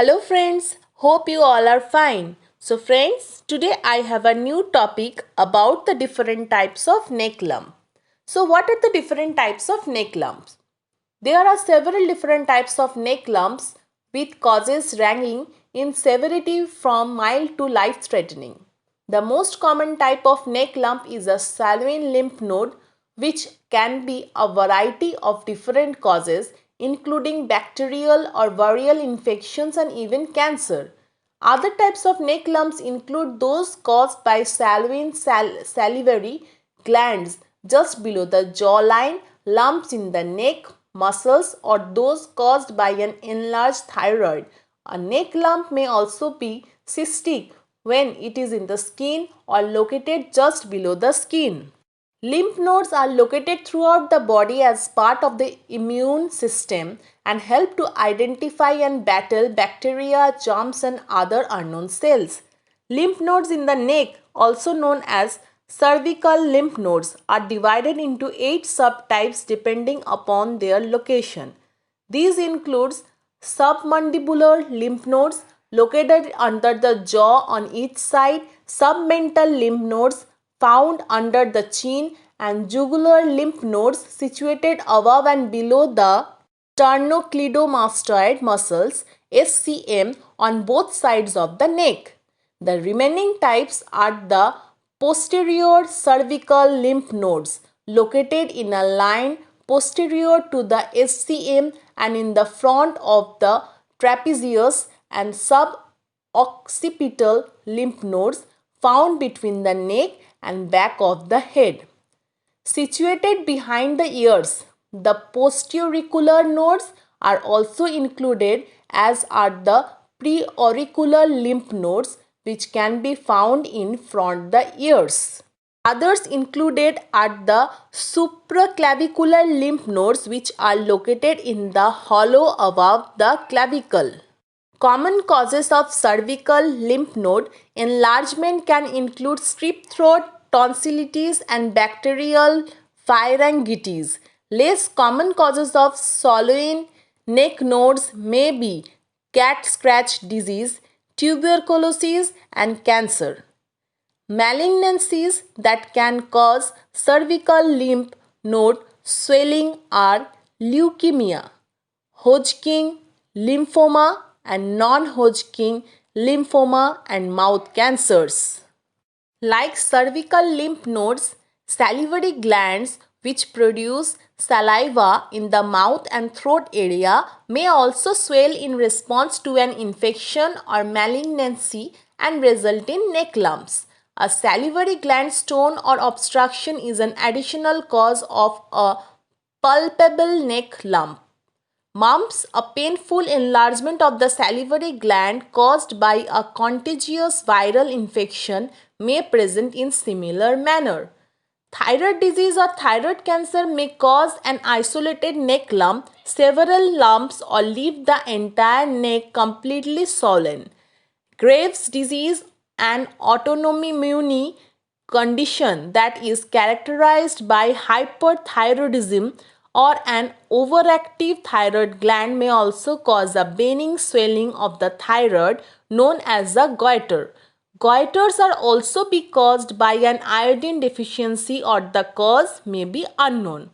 Hello friends, hope you all are fine. So friends, today I have a new topic about the different types of neck lump. So what are the different types of neck lumps? There are several different types of neck lumps with causes ranging in severity from mild to life-threatening. The most common type of neck lump is a salivary lymph node, which can be a variety of different causes including bacterial or viral infections and even cancer. Other types of neck lumps include those caused by salivary glands just below the jawline, lumps in the neck muscles, or those caused by an enlarged thyroid. A neck lump may also be cystic when it is in the skin or located just below the skin. Lymph nodes are located throughout the body as part of the immune system and help to identify and battle bacteria, germs, and other unknown cells. Lymph nodes in the neck, also known as cervical lymph nodes, are divided into 8 subtypes depending upon their location. These include submandibular lymph nodes located under the jaw on each side, submental lymph nodes found under the chin, and jugular lymph nodes situated above and below the sternocleidomastoid muscles (SCM) on both sides of the neck. The remaining types are the posterior cervical lymph nodes located in a line posterior to the SCM and in the front of the trapezius, and suboccipital lymph nodes found between the neck and back of the head. Situated behind the ears, the postauricular nodes are also included, as are the preauricular lymph nodes, which can be found in front the ears. Others included are the supraclavicular lymph nodes, which are located in the hollow above the clavicle. Common causes of cervical lymph node enlargement can include strep throat, tonsillitis, and bacterial pharyngitis. Less common causes of swollen neck nodes may be cat scratch disease, tuberculosis, and cancer. Malignancies that can cause cervical lymph node swelling are leukemia, Hodgkin lymphoma, and non-Hodgkin lymphoma, and mouth cancers. Like cervical lymph nodes, salivary glands which produce saliva in the mouth and throat area may also swell in response to an infection or malignancy and result in neck lumps. A salivary gland stone or obstruction is an additional cause of a palpable neck lump. Mumps, a painful enlargement of the salivary gland caused by a contagious viral infection, may present in similar manner. Thyroid disease or thyroid cancer may cause an isolated neck lump, several lumps, or leave the entire neck completely swollen. Graves' disease, an autoimmune condition that is characterized by hyperthyroidism or an overactive thyroid gland, may also cause a benign swelling of the thyroid known as a goiter. Goiters are also be caused by an iodine deficiency, or the cause may be unknown.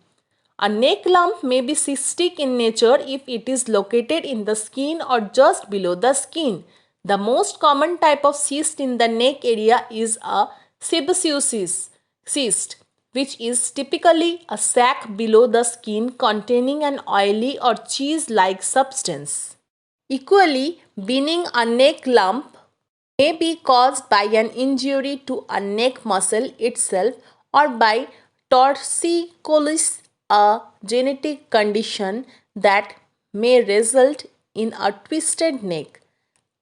A neck lump may be cystic in nature if it is located in the skin or just below the skin. The most common type of cyst in the neck area is a sebaceous cyst, which is typically a sac below the skin containing an oily or cheese-like substance. Equally, benign a neck lump may be caused by an injury to a neck muscle itself or by torticollis, a genetic condition that may result in a twisted neck.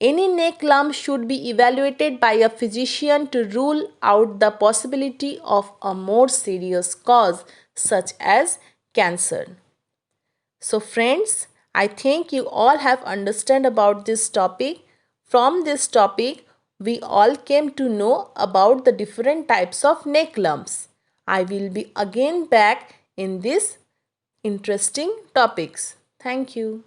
Any neck lump should be evaluated by a physician to rule out the possibility of a more serious cause such as cancer. So friends, I think you all have understood about this topic. From this topic, we all came to know about the different types of neck lumps. I will be again back in this interesting topics. Thank you.